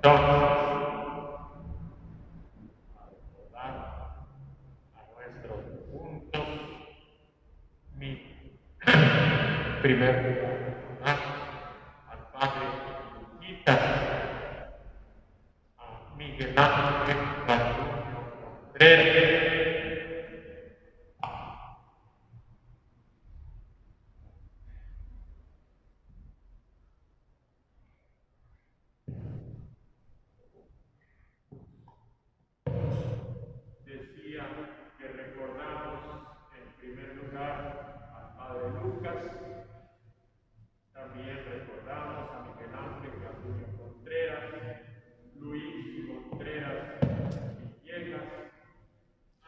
a nuestros puntos, mi primer lugar, al Padre Luquitas, a Miguel Ángel Garduño Contreras, decía que recordamos en primer lugar al Padre Lucas, también recordamos a Miguel Ángel Garduño Contreras, Luis Contreras Villegas,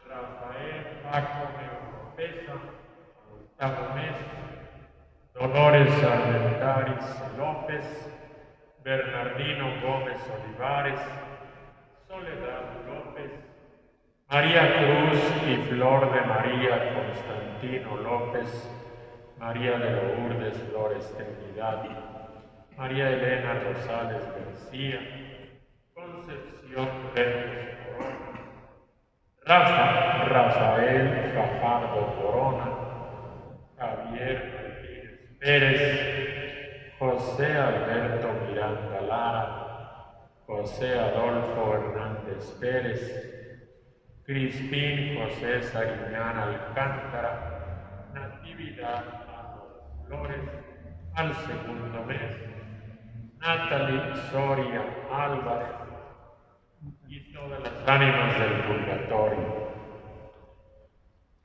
Rafael Paco Neopesa, Gustavo Mes, Dolores Armentaris López, Bernardino Gómez Olivares, Soledad López, María Cruz y Flor de María Constantino López, María de Lourdes Flores Trinidad, María Elena Rosales García, Concepción Reyes Corona, Rafael Fajardo Corona, Javier Martínez Pérez, José Alberto Miranda Lara, José Adolfo Hernández Pérez, Crispín José Sariñán Alcántara, Natividad Álvarez Flores, al segundo mes, Natalie Soria Álvarez y todas las ánimas del purgatorio.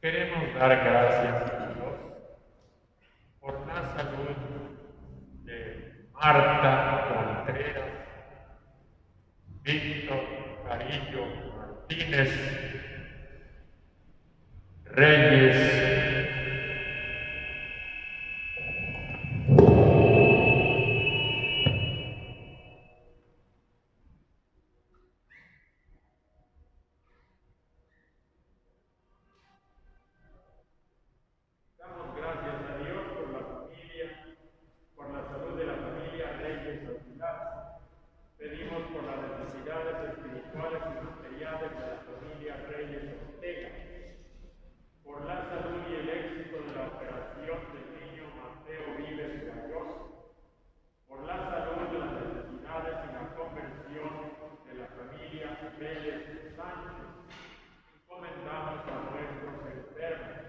Queremos dar gracias a Dios por la salud de Marta Contreras, Víctor Carillo Martínez, Reyes, damos gracias a Dios por la familia, por la salud de la familia Reyes Aguilar. Pedimos por las necesidades espirituales y materiales de la familia Reyes Ortega, por la salud y el éxito de la operación del niño Mateo Vives Galloso, por la salud de las necesidades y la conversión de la familia Vélez Sánchez. Encomendamos a nuestros enfermos.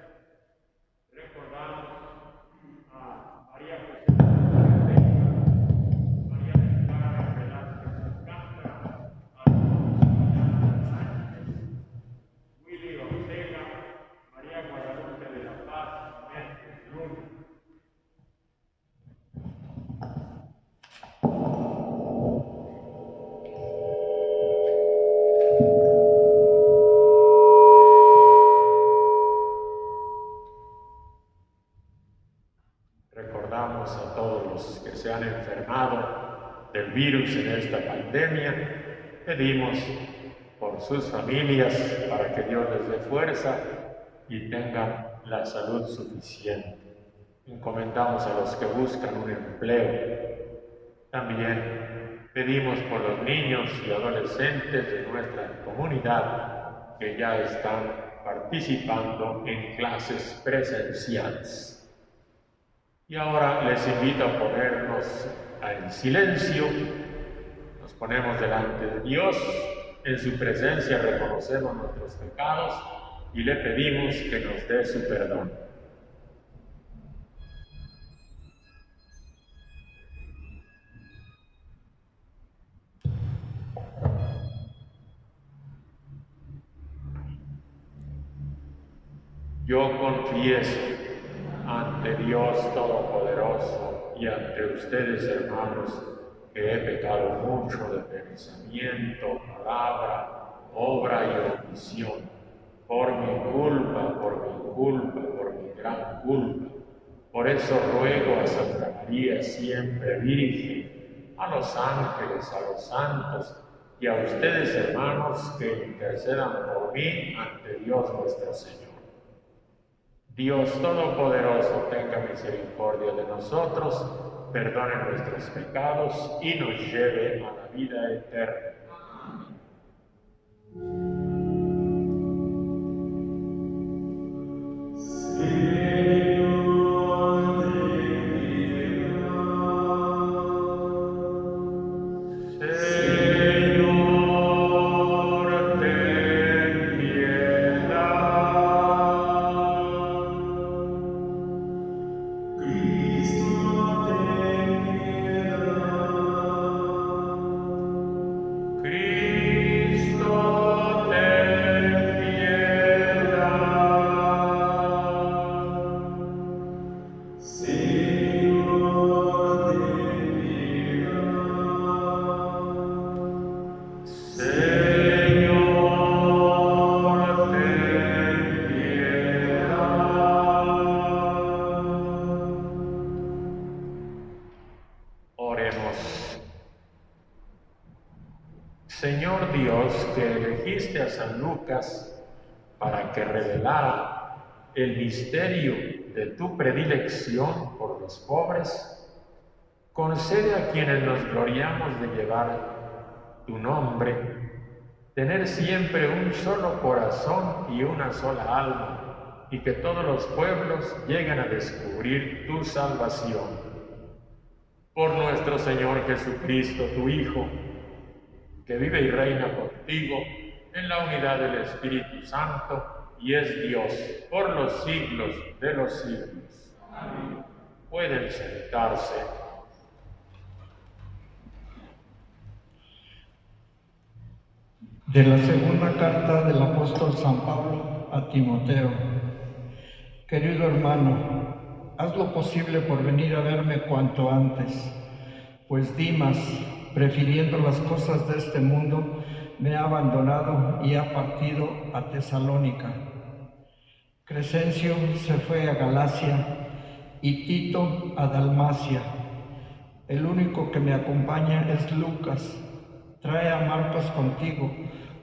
Recordamos a María José María del Carmen Velázquez Alcántara, Alfonso Sánchez, Willy Ortega, María Guadalupe de la Paz, Méndez Luna. Recordamos a todos los que se han enfermado del virus en esta pandemia. Pedimos por sus familias para que Dios les dé fuerza y tengan la salud suficiente. Encomendamos a los que buscan un empleo. También pedimos por los niños y adolescentes de nuestra comunidad que ya están participando en clases presenciales. Y ahora les invito a ponernos en silencio. Nos ponemos delante de Dios. En su presencia reconocemos nuestros pecados y le pedimos que nos dé su perdón. Yo confieso ante Dios Todopoderoso y ante ustedes, hermanos, que he pecado mucho de pensamiento, palabra, obra y omisión, por mi culpa, por mi gran culpa. Por eso ruego a Santa María, siempre Virgen, a los ángeles, a los santos y a ustedes, hermanos, que intercedan por mí ante Dios nuestro Señor. Dios Todopoderoso tenga misericordia de nosotros, perdone nuestros pecados y nos lleve a la vida eterna. Señor Dios, que elegiste a San Lucas para que revelara el misterio de tu predilección por los pobres, concede a quienes nos gloriamos de llevar tu nombre, tener siempre un solo corazón y una sola alma, y que todos los pueblos lleguen a descubrir tu salvación. Por nuestro Señor Jesucristo, tu Hijo, que vive y reina contigo en la unidad del Espíritu Santo y es Dios por los siglos de los siglos. Amén. Pueden sentarse. De la segunda carta del apóstol San Pablo a Timoteo. Querido hermano, haz lo posible por venir a verme cuanto antes, pues Dimas, prefiriendo las cosas de este mundo, me ha abandonado y ha partido a Tesalónica. Crescencio se fue a Galacia y Tito a Dalmacia. El único que me acompaña es Lucas. Trae a Marcos contigo,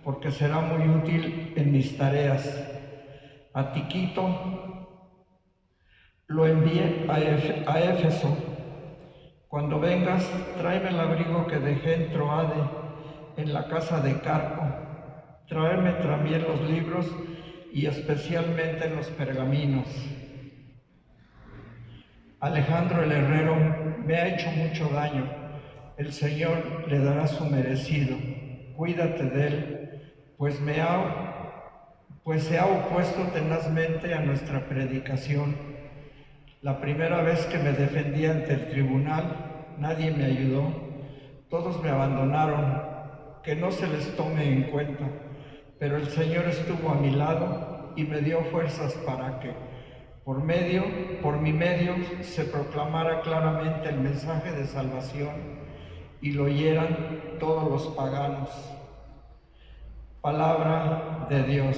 porque será muy útil en mis tareas. A Tíquico lo envié a Éfeso. Cuando vengas, tráeme el abrigo que dejé en Troade, en la casa de Carpo. Tráeme también los libros y especialmente los pergaminos. Alejandro el herrero me ha hecho mucho daño. El Señor le dará su merecido. Cuídate de él, pues se ha opuesto tenazmente a nuestra predicación. La primera vez que me defendí ante el tribunal, nadie me ayudó. Todos me abandonaron. Que no se les tome en cuenta. Pero el Señor estuvo a mi lado y me dio fuerzas para que, por mi medio, se proclamara claramente el mensaje de salvación y lo oyeran todos los paganos. Palabra de Dios.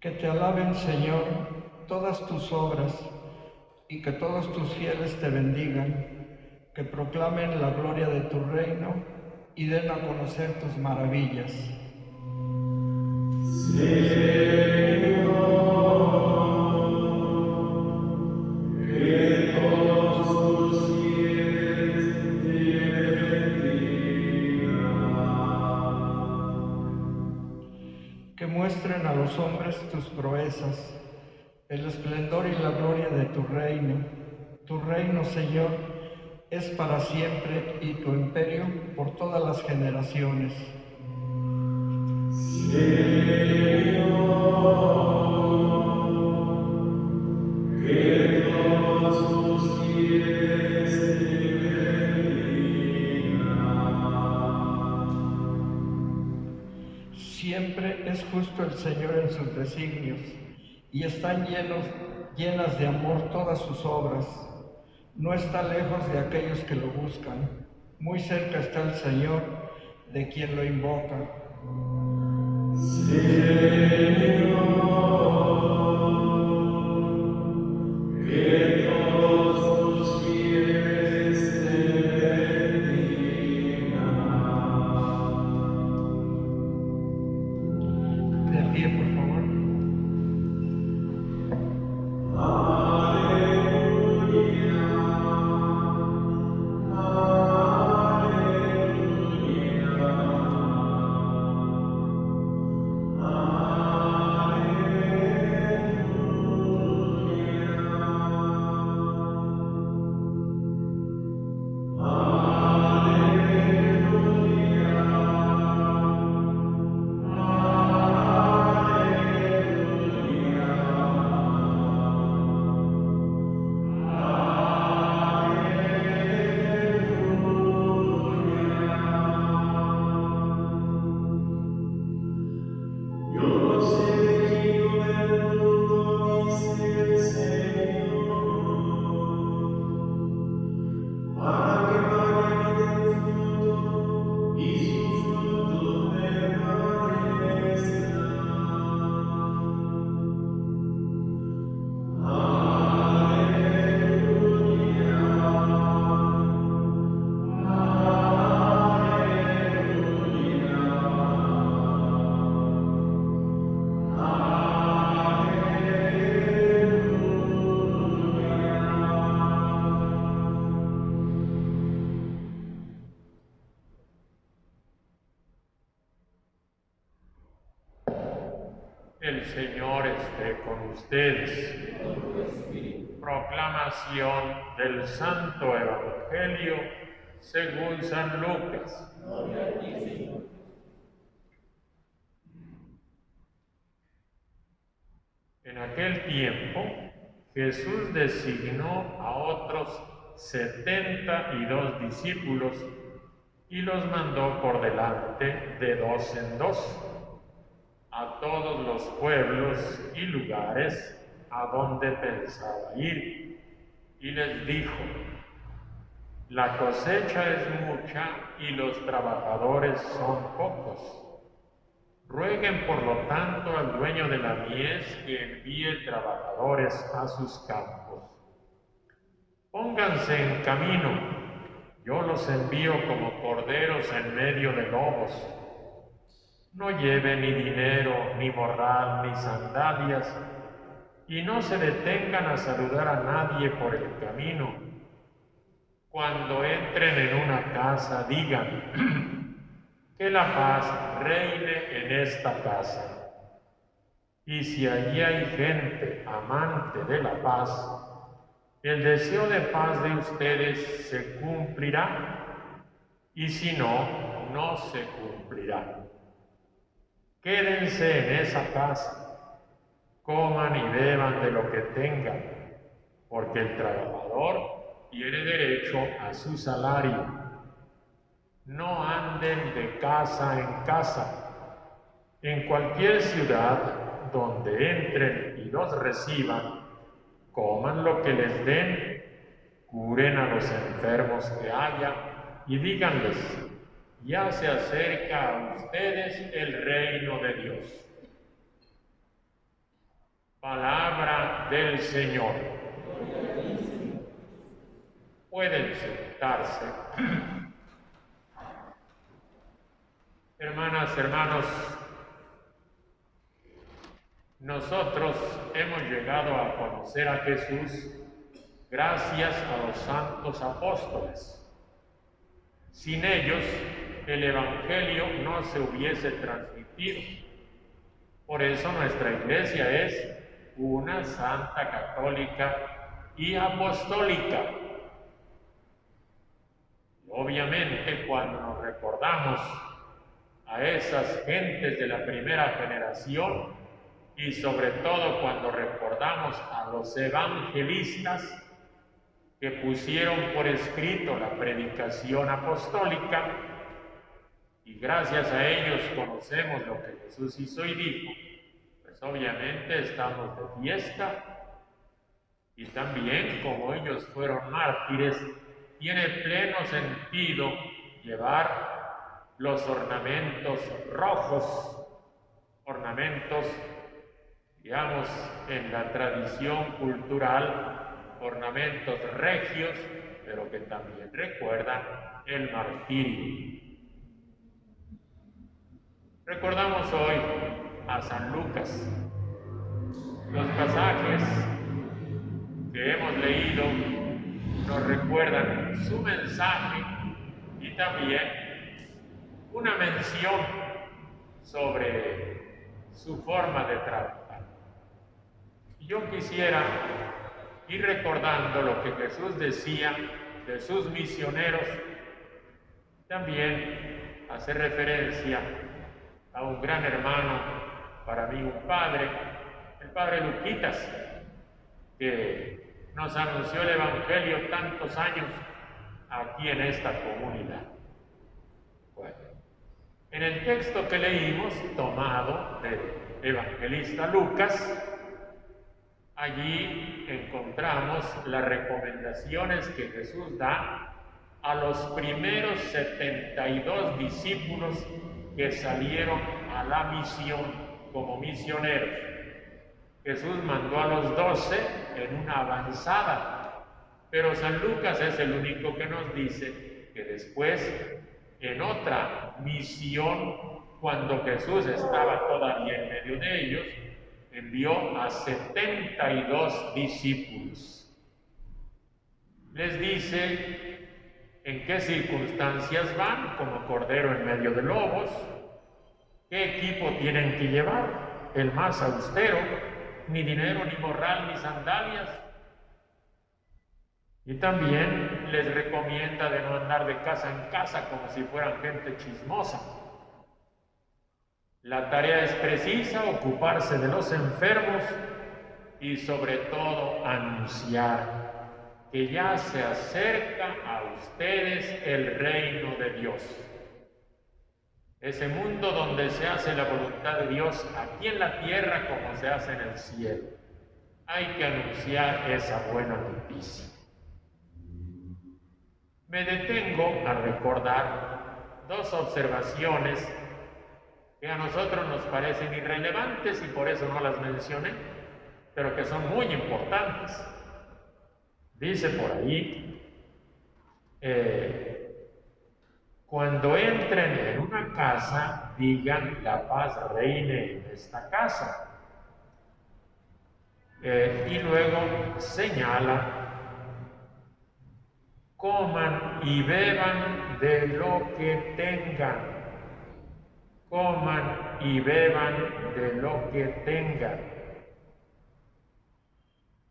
Que te alaben, Señor, todas tus obras, y que todos tus fieles te bendigan, que proclamen la gloria de tu reino y den a conocer tus maravillas. Que muestren a los hombres tus proezas, el esplendor y la gloria de tu reino. Tu reino, Señor, es para siempre y tu imperio por todas las generaciones. siempre es justo el Señor en sus designios, y están llenas de amor todas sus obras. No está lejos de aquellos que lo buscan, muy cerca está el Señor de quien lo invoca. El Señor esté con ustedes. Proclamación del Santo Evangelio según San Lucas. En aquel tiempo, Jesús designó a otros 72 discípulos y los mandó por delante de 2 en 2 a todos los pueblos y lugares a donde pensaba ir, y les dijo: la cosecha es mucha y los trabajadores son pocos. Rueguen por lo tanto al dueño de la mies que envíe trabajadores a sus campos. Pónganse en camino, yo los envío como corderos en medio de lobos. No lleven ni dinero, ni morral, ni sandalias, y no se detengan a saludar a nadie por el camino. Cuando entren en una casa, digan: que la paz reine en esta casa. Y si allí hay gente amante de la paz, el deseo de paz de ustedes se cumplirá, y si no, no se cumplirá. Quédense en esa casa, coman y beban de lo que tengan, porque el trabajador tiene derecho a su salario. No anden de casa en casa. En cualquier ciudad donde entren y los reciban, coman lo que les den, curen a los enfermos que haya y díganles: ya se acerca a ustedes el reino de Dios. Palabra del Señor. Pueden sentarse. Hermanas, hermanos, nosotros hemos llegado a conocer a Jesús gracias a los santos apóstoles. Sin ellos, el Evangelio no se hubiese transmitido. Por eso nuestra Iglesia es una santa, católica y apostólica. Obviamente, cuando nos recordamos a esas gentes de la primera generación, y sobre todo cuando recordamos a los evangelistas que pusieron por escrito la predicación apostólica, y gracias a ellos conocemos lo que Jesús hizo y dijo, pues obviamente estamos de fiesta, y también como ellos fueron mártires, tiene pleno sentido llevar los ornamentos rojos, ornamentos, digamos, en la tradición cultural, ornamentos regios, pero que también recuerdan el martirio. Recordamos hoy a San Lucas. Los pasajes que hemos leído nos recuerdan su mensaje y también una mención sobre su forma de trabajar. Y yo quisiera ir recordando lo que Jesús decía de sus misioneros, también hacer referencia a un gran hermano, para mí un padre, el padre Luquitas, que nos anunció el Evangelio tantos años aquí en esta comunidad. Bueno, en el texto que leímos, tomado del evangelista Lucas, allí encontramos las recomendaciones que Jesús da a los primeros 72 discípulos que salieron a la misión como misioneros. Jesús mandó a los 12 en una avanzada, pero San Lucas es el único que nos dice que después, en otra misión, cuando Jesús estaba todavía en medio de ellos, envió a 72 discípulos. Les dice en qué circunstancias van, como cordero en medio de lobos, qué equipo tienen que llevar, el más austero, ni dinero, ni morral, ni sandalias. Y también les recomienda de no andar de casa en casa como si fueran gente chismosa. La tarea es precisa, ocuparse de los enfermos y sobre todo anunciar que ya se acerca a ustedes el reino de Dios. Ese mundo donde se hace la voluntad de Dios aquí en la tierra como se hace en el cielo. Hay que anunciar esa buena noticia. Me detengo a recordar dos observaciones que a nosotros nos parecen irrelevantes y por eso no las mencioné, pero que son muy importantes. Dice por ahí, cuando entren en una casa, digan la paz reine en esta casa. Y luego señala, coman y beban de lo que tengan. Coman y beban de lo que tengan.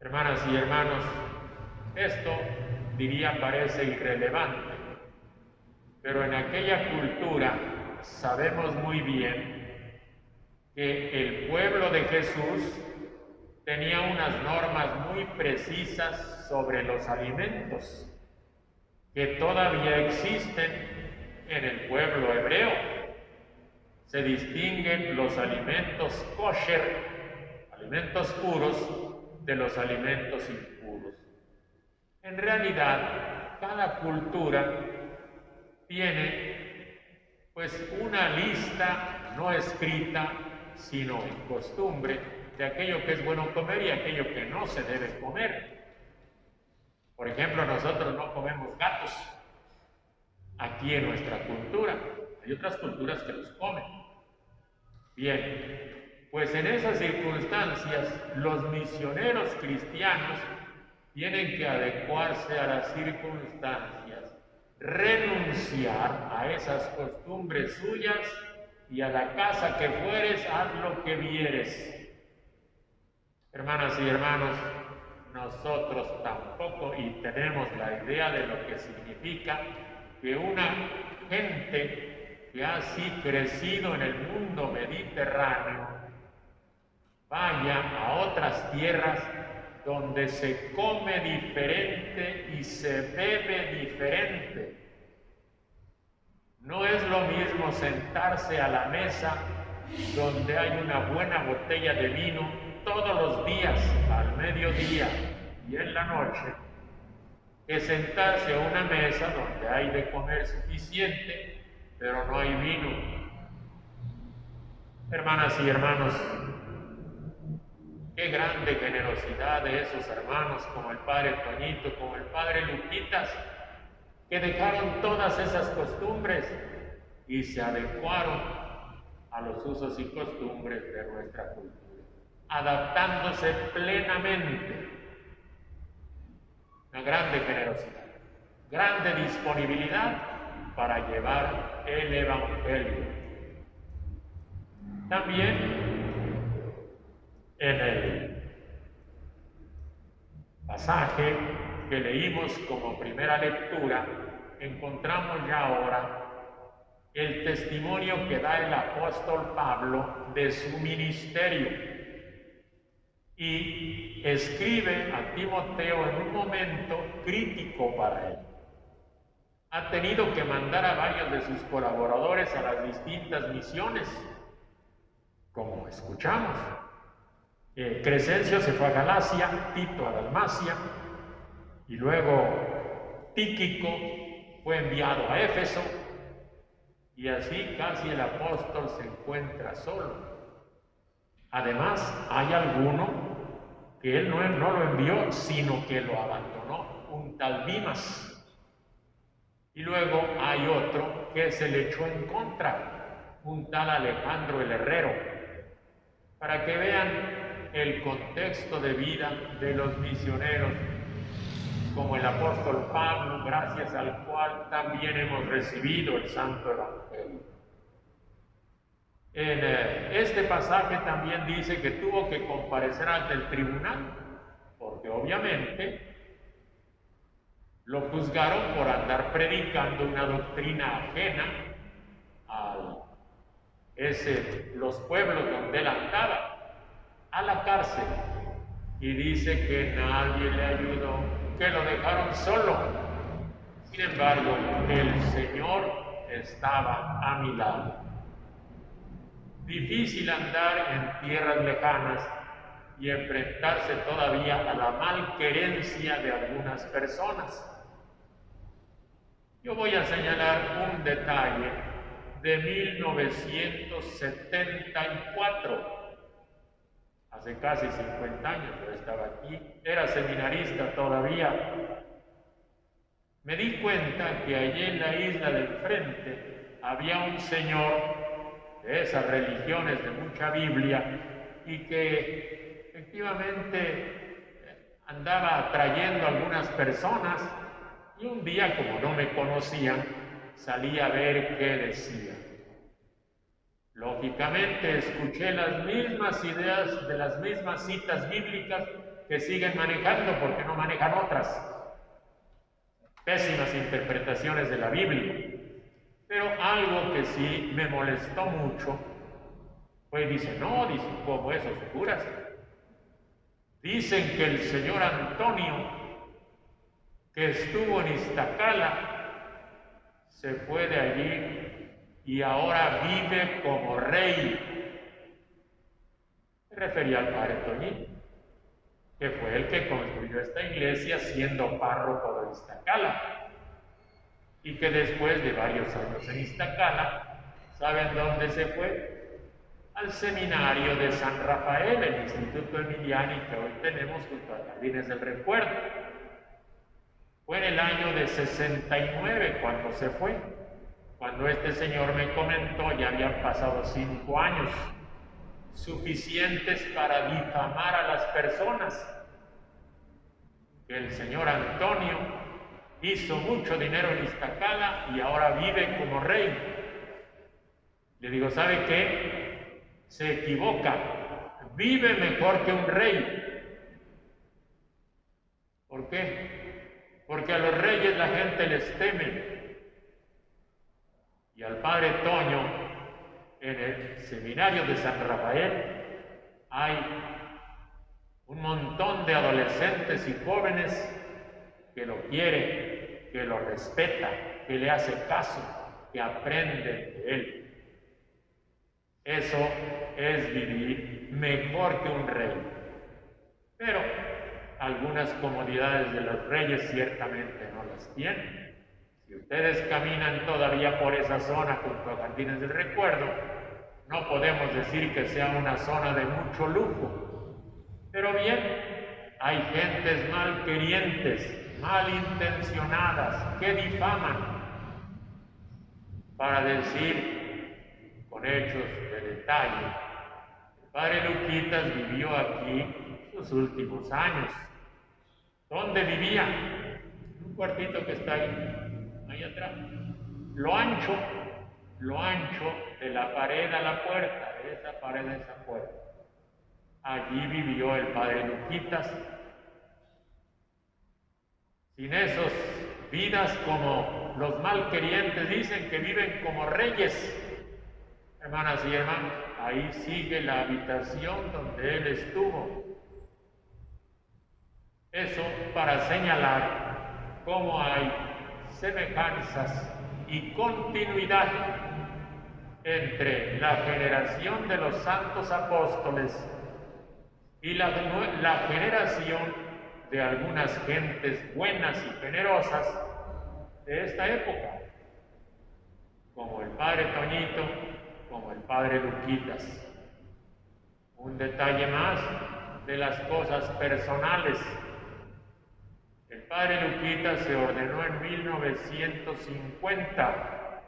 Hermanas y hermanos, esto diría parece irrelevante, pero en aquella cultura sabemos muy bien que el pueblo de Jesús tenía unas normas muy precisas sobre los alimentos que todavía existen en el pueblo hebreo. Se distinguen los alimentos kosher, alimentos puros, de los alimentos impuros. En realidad, cada cultura tiene pues una lista no escrita, sino en costumbre, de aquello que es bueno comer y aquello que no se debe comer. Por ejemplo, nosotros no comemos gatos aquí en nuestra cultura. Hay otras culturas que los comen. Bien, pues en esas circunstancias los misioneros cristianos tienen que adecuarse a las circunstancias, renunciar a esas costumbres suyas y a la casa que fueres, haz lo que vieres. Hermanas y hermanos, nosotros tampoco y tenemos la idea de lo que significa que una gente que ha así crecido en el mundo mediterráneo vaya a otras tierras donde se come diferente y se bebe diferente. No es lo mismo sentarse a la mesa donde hay una buena botella de vino todos los días, al mediodía y en la noche, que sentarse a una mesa donde hay de comer suficiente, pero no hay vino. Hermanas y hermanos, qué grande generosidad de esos hermanos como el padre Toñito, como el padre Luquitas, que dejaron todas esas costumbres y se adecuaron a los usos y costumbres de nuestra cultura, adaptándose plenamente. Una grande generosidad, grande disponibilidad para llevar el Evangelio. También en el pasaje que leímos como primera lectura, encontramos ya ahora el testimonio que da el apóstol Pablo de su ministerio. Y escribe a Timoteo en un momento crítico para él. Ha tenido que mandar a varios de sus colaboradores a las distintas misiones, como escuchamos. Crescencio se fue a Galacia, Tito a Dalmacia, y luego Tíquico fue enviado a Éfeso, y así casi el apóstol se encuentra solo. Además, hay alguno que él no lo envió, sino que lo abandonó, un tal Dimas. Y luego hay otro que se le echó en contra, un tal Alejandro el Herrero, para que vean el contexto de vida de los misioneros, como el apóstol Pablo, gracias al cual también hemos recibido el Santo Evangelio. En este pasaje también dice que tuvo que comparecer ante el tribunal, porque obviamente lo juzgaron por andar predicando una doctrina ajena a los pueblos donde él andaba, a la cárcel. Y dice que nadie le ayudó, que lo dejaron solo. Sin embargo, el Señor estaba a mi lado. Difícil andar en tierras lejanas y enfrentarse todavía a la malquerencia de algunas personas. Yo voy a señalar un detalle de 1974. Hace casi 50 años yo estaba aquí, era seminarista todavía. Me di cuenta que allí en la isla del frente había un señor de esas religiones de mucha Biblia y que efectivamente andaba atrayendo a algunas personas, y un día, como no me conocían, salí a ver qué decía. Lógicamente escuché las mismas ideas de las mismas citas bíblicas que siguen manejando, porque no manejan otras. Pésimas interpretaciones de la Biblia. Pero algo que sí me molestó mucho fue, ¿cómo eso, curas? Dicen que el señor Antonio, que estuvo en Iztacala, se fue de allí y ahora vive como rey. Me refería al padre Toñito, que fue el que construyó esta iglesia siendo párroco de Iztacala, y que después de varios años en Iztacala, ¿saben dónde se fue? Al seminario de San Rafael, el Instituto Emiliani que hoy tenemos junto a Jardines del Recuerdo. Fue en el año de 69 cuando se fue. Cuando este señor me comentó, ya habían pasado 5 años, suficientes para difamar a las personas. Que el señor Antonio hizo mucho dinero en Iztacala y ahora vive como rey. Le digo, ¿sabe qué? Se equivoca. Vive mejor que un rey. ¿Por qué? Porque a los reyes la gente les teme. Y al padre Toño, en el seminario de San Rafael, hay un montón de adolescentes y jóvenes que lo quieren, que lo respetan, que le hacen caso. que aprenden de él. Eso es vivir mejor que un rey. Pero algunas comodidades de los reyes ciertamente no las tienen. Si ustedes caminan todavía por esa zona junto a Jardines del Recuerdo, no podemos decir que sea una zona de mucho lujo. Pero bien, hay gentes malquerientes, malintencionadas, que difaman para decir con hechos de detalle: el padre Luquitas vivió aquí sus últimos años. ¿Dónde vivía? En un cuartito que está ahí atrás. Lo ancho de la pared a la puerta, de esa pared a esa puerta. Allí vivió el padre Luquitas. Sin esos vidas como los malquerientes dicen que viven como reyes. Hermanas y hermanos, ahí sigue la habitación donde él estuvo. Eso para señalar cómo hay semejanzas y continuidad entre la generación de los santos apóstoles y la generación de algunas gentes buenas y generosas de esta época, como el padre Toñito, como el padre Luquitas. Un detalle más de las cosas personales. El padre Luquitas se ordenó en 1950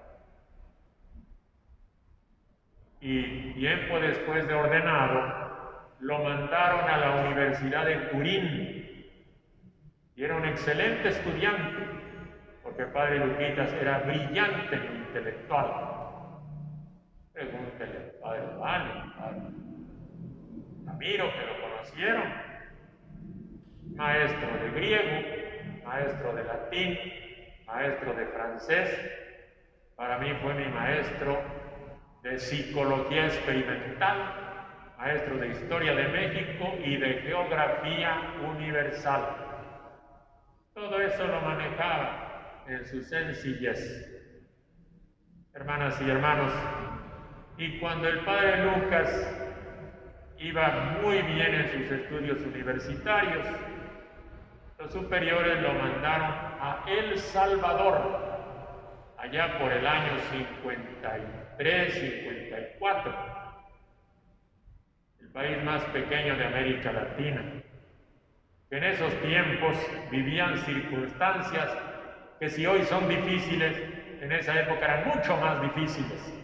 y tiempo después de ordenado lo mandaron a la Universidad de Turín y era un excelente estudiante, porque el padre Luquitas era brillante e intelectual. Pregúntele al padre Vale, al padre Ramiro, que lo conocieron, maestro de griego, maestro de latín, maestro de francés. Para mí fue mi maestro de psicología experimental, maestro de historia de México y de geografía universal. Todo eso lo manejaba en su sencillez. Hermanas y hermanos, y cuando el padre Lucas iba muy bien en sus estudios universitarios, los superiores lo mandaron a El Salvador, allá por el año 53, 54, el país más pequeño de América Latina, que en esos tiempos vivían circunstancias que si hoy son difíciles, en esa época eran mucho más difíciles.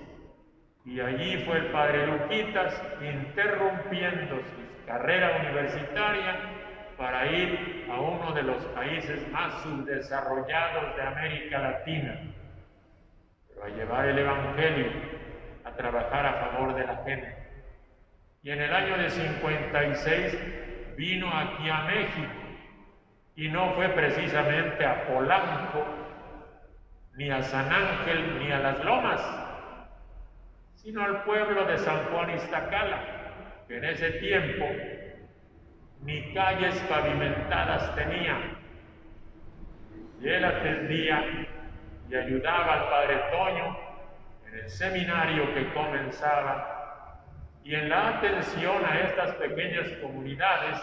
Y allí fue el padre Luquitas interrumpiendo su carrera universitaria para ir a uno de los países más subdesarrollados de América Latina, pero a llevar el Evangelio, a trabajar a favor de la gente. Y en el año de 56 vino aquí a México, y no fue precisamente a Polanco, ni a San Ángel, ni a Las Lomas, sino al pueblo de San Juan Iztacala, que en ese tiempo ni calles pavimentadas tenía. Y él atendía y ayudaba al padre Toño en el seminario que comenzaba y en la atención a estas pequeñas comunidades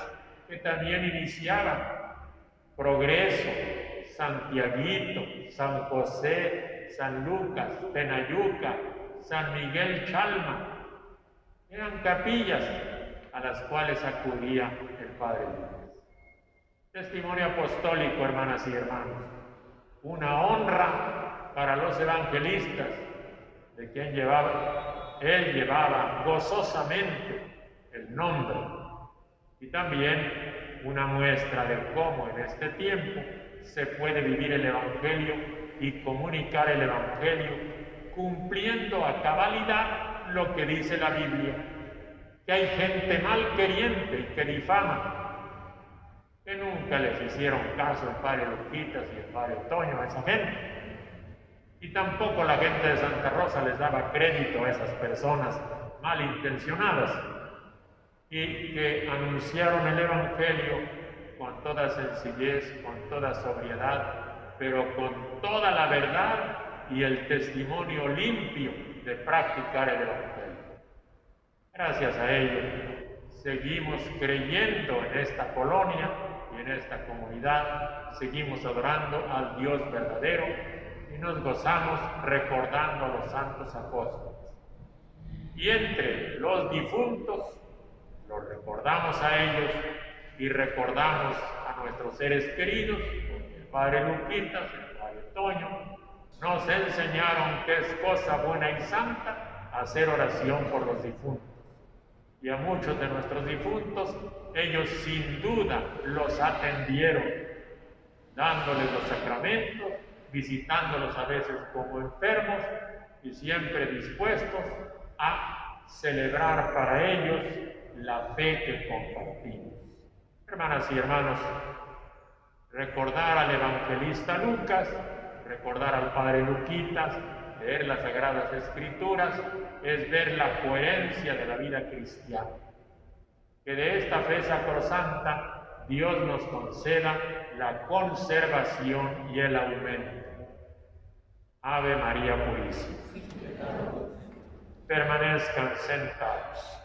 que también iniciaban. Progreso, Santiaguito, San José, San Lucas, Tenayuca, San Miguel Chalma. Eran capillas a las cuales acudía el padre Lucas. Testimonio apostólico, hermanas y hermanos. Una honra para los evangelistas, de quien él llevaba gozosamente el nombre. Y también una muestra de cómo en este tiempo se puede vivir el Evangelio y comunicar el Evangelio cumpliendo a cabalidad lo que dice la Biblia, que hay gente malqueriente y que difama, que nunca les hicieron caso el padre Luquitas y el padre Toño a esa gente, y tampoco la gente de Santa Rosa les daba crédito a esas personas malintencionadas y que anunciaron el Evangelio con toda sencillez, con toda sobriedad, pero con toda la verdad y el testimonio limpio de practicar el Evangelio. Gracias a ello, seguimos creyendo en esta colonia y en esta comunidad, seguimos adorando al Dios verdadero y nos gozamos recordando a los santos apóstoles. Y entre los difuntos, los recordamos a ellos y recordamos a nuestros seres queridos, porque el Padre Luquitas, el Padre Toño, nos enseñaron que es cosa buena y santa hacer oración por los difuntos. Y a muchos de nuestros difuntos, ellos sin duda los atendieron, dándoles los sacramentos, visitándolos a veces como enfermos y siempre dispuestos a celebrar para ellos la fe que compartimos. Hermanas y hermanos, recordar al evangelista Lucas, recordar al Padre Luquitas, leer las Sagradas Escrituras, es ver la coherencia de la vida cristiana. Que de esta fe sacrosanta Dios nos conceda la conservación y el aumento. Ave María Purísima. Permanezcan sentados.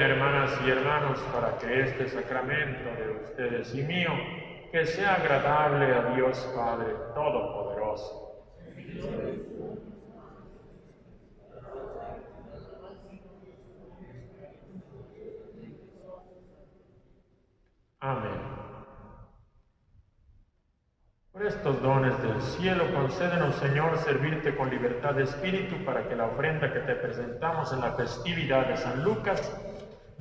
Hermanas y hermanos, para que este sacramento de ustedes y mío, que sea agradable a Dios Padre Todopoderoso. Amén. Por estos dones del cielo, concédenos, Señor, servirte con libertad de espíritu, para que la ofrenda que te presentamos en la festividad de San Lucas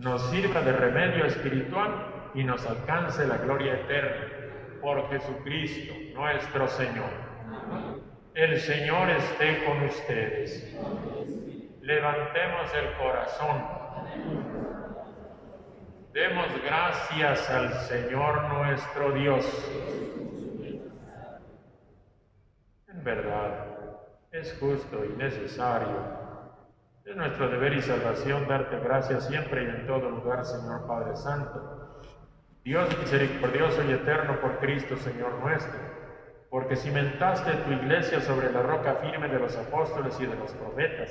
nos sirva de remedio espiritual y nos alcance la gloria eterna. Por Jesucristo, nuestro Señor. El Señor esté con ustedes. Levantemos el corazón. Demos gracias al Señor nuestro Dios. En verdad, es justo y necesario. Es nuestro deber y salvación darte gracias siempre y en todo lugar, Señor Padre Santo, Dios misericordioso y eterno, por Cristo, Señor nuestro, porque cimentaste tu iglesia sobre la roca firme de los apóstoles y de los profetas,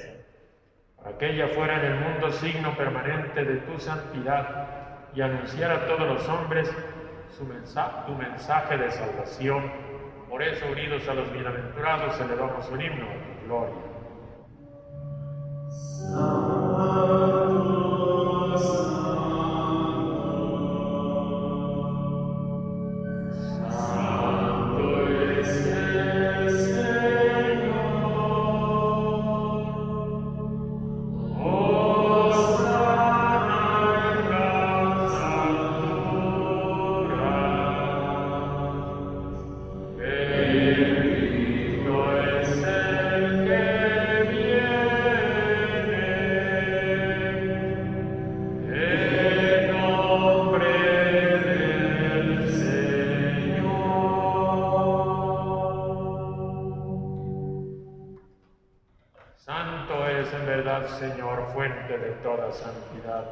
para que ella fuera en el mundo signo permanente de tu santidad y anunciara a todos los hombres tu mensaje de salvación. Por eso, unidos a los bienaventurados, elevamos un himno a tu gloria. verdad, Señor, fuente de toda santidad.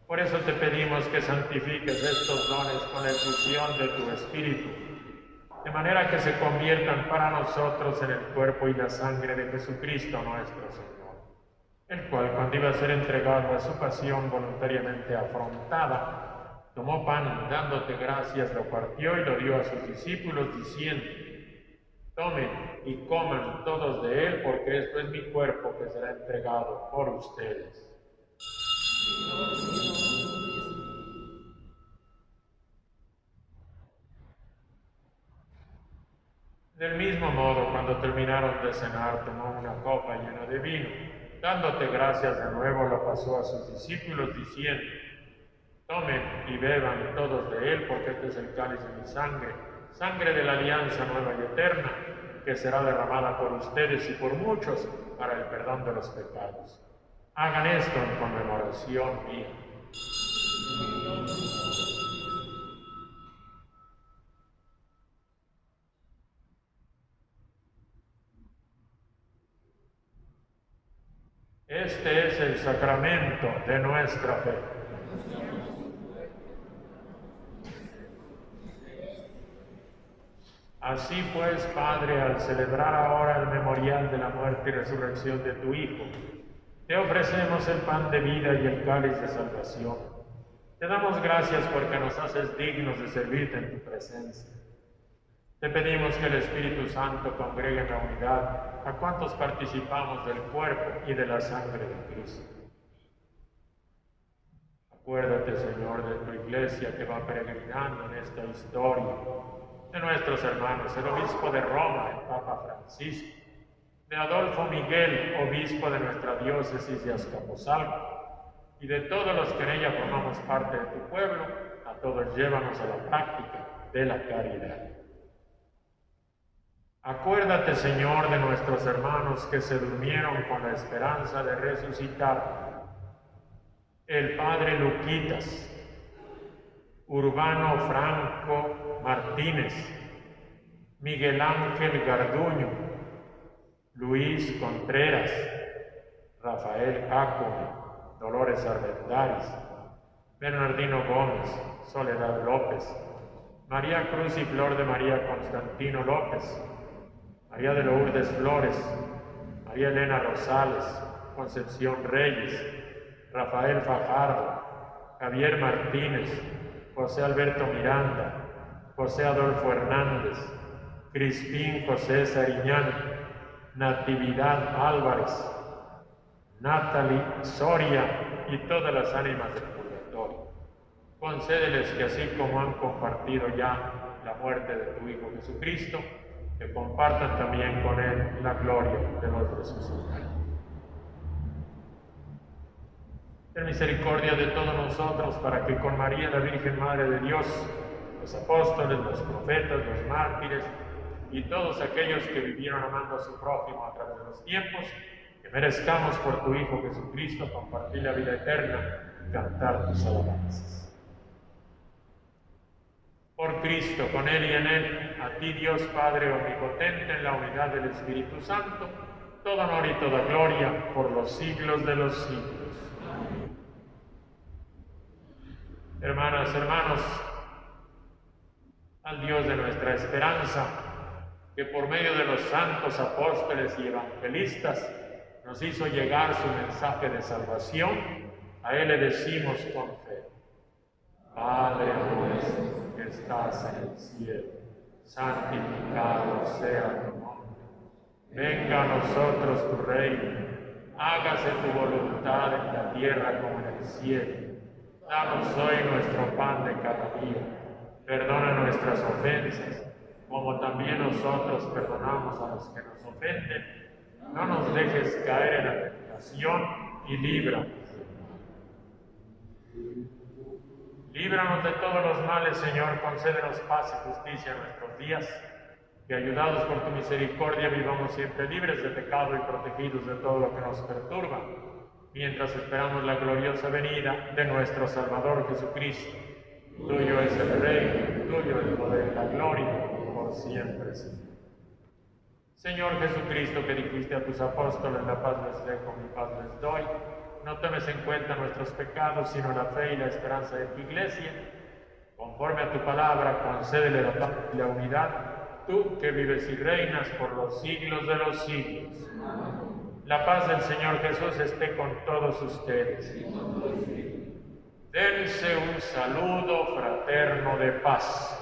Por eso te pedimos que santifiques estos dones con la efusión de tu Espíritu, de manera que se conviertan para nosotros en el cuerpo y la sangre de Jesucristo nuestro Señor, el cual, cuando iba a ser entregado a su pasión voluntariamente afrontada, tomó pan, dándote gracias, lo partió y lo dio a sus discípulos, diciendo: tomen y coman todos de él, porque esto es mi cuerpo que será entregado por ustedes. Del mismo modo, cuando terminaron de cenar, tomó una copa llena de vino. Dándote gracias de nuevo, la pasó a sus discípulos, diciendo: tomen y beban todos de él, porque este es el cáliz de mi sangre, sangre de la alianza nueva y eterna, que será derramada por ustedes y por muchos para el perdón de los pecados. Hagan esto en conmemoración mía. Este es el sacramento de nuestra fe. Así pues, Padre, al celebrar ahora el memorial de la muerte y resurrección de tu Hijo, te ofrecemos el pan de vida y el cáliz de salvación. Te damos gracias porque nos haces dignos de servirte en tu presencia. Te pedimos que el Espíritu Santo congregue en la unidad a cuantos participamos del cuerpo y de la sangre de Cristo. Acuérdate, Señor, de tu iglesia que va peregrinando en esta historia, de nuestros hermanos, el obispo de Roma, el Papa Francisco, de Adolfo Miguel, obispo de nuestra diócesis de Azcapotzalco, y de todos los que en ella formamos parte de tu pueblo. A todos llévanos a la práctica de la caridad. Acuérdate, Señor, de nuestros hermanos que se durmieron con la esperanza de resucitar. El Padre Luquitas, Urbano Franco Martínez, Miguel Ángel Garduño, Luis Contreras, Rafael Jácome, Dolores Armendáriz, Bernardino Gómez, Soledad López, María Cruz y Flor de María Constantino López, María de Lourdes Flores, María Elena Rosales, Concepción Reyes, Rafael Fajardo, Javier Martínez, José Alberto Miranda, José Adolfo Hernández, Crispín José Sariñán, Natividad Álvarez, Natalie Soria y todas las ánimas del purgatorio. Concédeles que así como han compartido ya la muerte de tu Hijo Jesucristo, que compartan también con Él la gloria de los resucitados. Ten misericordia de todos nosotros, para que con María, la Virgen Madre de Dios, los apóstoles, los profetas, los mártires y todos aquellos que vivieron amando a su prójimo a través de los tiempos, que merezcamos por tu Hijo Jesucristo compartir la vida eterna y cantar tus alabanzas. Por Cristo, con Él y en Él, a ti, Dios Padre omnipotente, en la unidad del Espíritu Santo, todo honor y toda gloria por los siglos de los siglos. Amén. Hermanas, hermanos, al Dios de nuestra esperanza, que por medio de los santos apóstoles y evangelistas nos hizo llegar su mensaje de salvación, a Él le decimos con fe: Padre nuestro que estás en el cielo, santificado sea tu nombre. Venga a nosotros tu reino, hágase tu voluntad en la tierra como en el cielo. Danos hoy nuestro pan de cada día. Perdona nuestras ofensas, como también nosotros perdonamos a los que nos ofenden. No nos dejes caer en la tentación y líbranos. Líbranos de todos los males, Señor, concédenos paz y justicia en nuestros días, que ayudados por tu misericordia vivamos siempre libres de pecado y protegidos de todo lo que nos perturba, mientras esperamos la gloriosa venida de nuestro Salvador Jesucristo. Tuyo es el reino, tuyo el poder y la gloria, por siempre, Señor. Señor Jesucristo, que dijiste a tus apóstoles, la paz les dejo, mi paz les doy, no tomes en cuenta nuestros pecados, sino la fe y la esperanza de tu Iglesia. Conforme a tu palabra, concédele la paz y la unidad, tú que vives y reinas por los siglos de los siglos. La paz del Señor Jesús esté con todos ustedes. Dense un saludo fraterno de paz.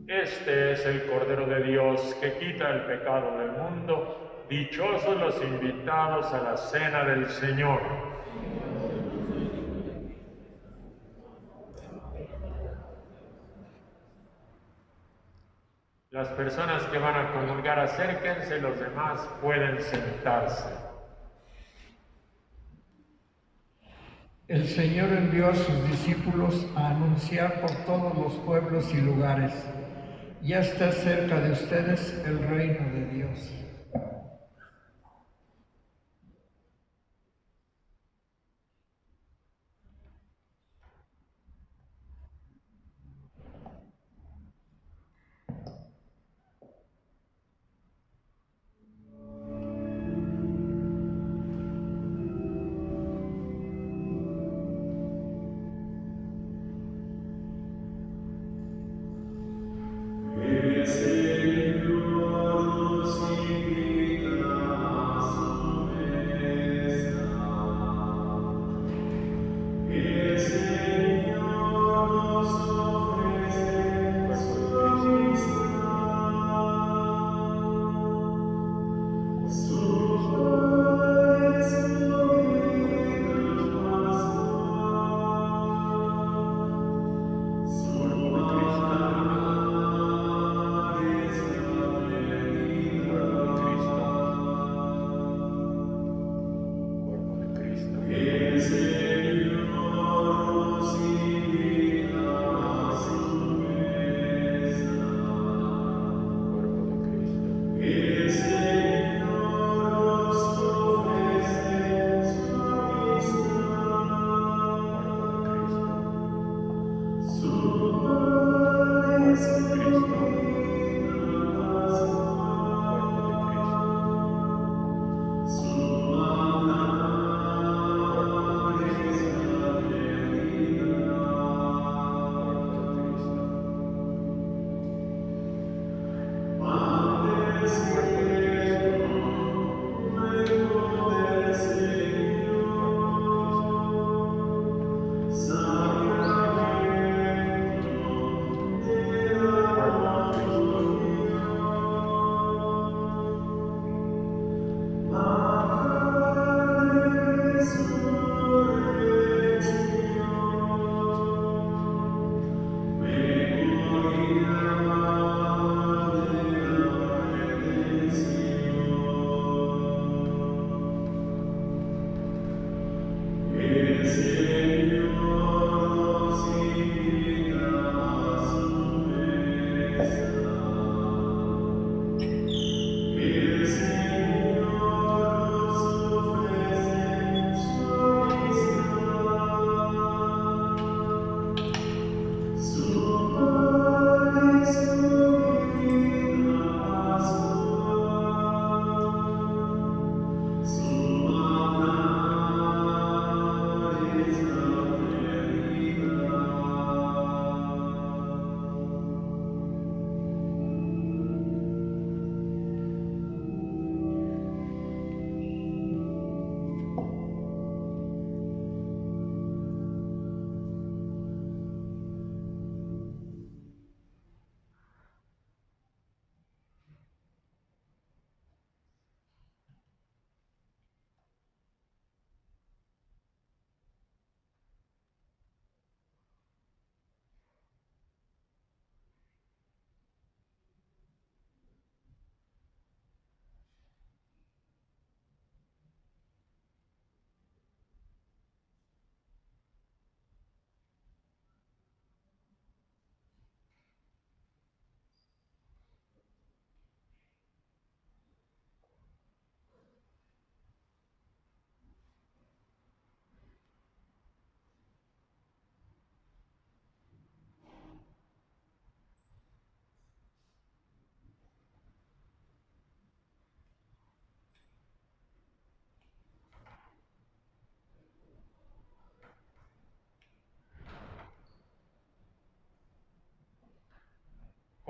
Este es el Cordero de Dios que quita el pecado del mundo. Dichosos los invitados a la cena del Señor. Las personas que van a comulgar, acérquense, los demás pueden sentarse. El Señor envió a sus discípulos a anunciar por todos los pueblos y lugares: ya está cerca de ustedes el reino de Dios.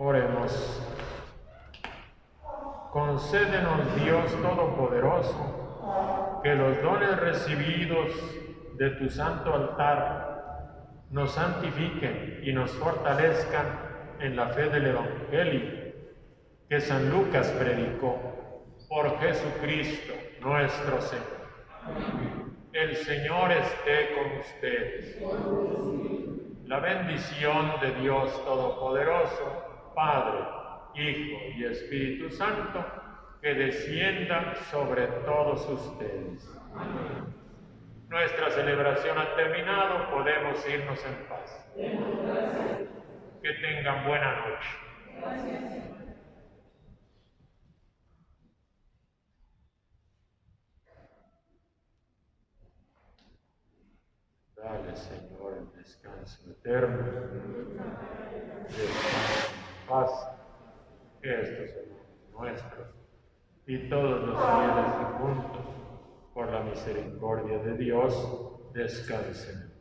Oremos. Concédenos, Dios Todopoderoso, que los dones recibidos de tu santo altar nos santifiquen y nos fortalezcan en la fe del Evangelio que San Lucas predicó, por Jesucristo nuestro Señor. El Señor esté con ustedes. La bendición de Dios Todopoderoso, Padre, Hijo y Espíritu Santo, que descienda sobre todos ustedes. Nuestra celebración ha terminado, podemos irnos en paz. Que tengan buena noche. Dale, Señor, el descanso eterno. Descanso en paz. Que estos hermanos nuestros y todos los fieles difuntos, por la misericordia de Dios, descansen.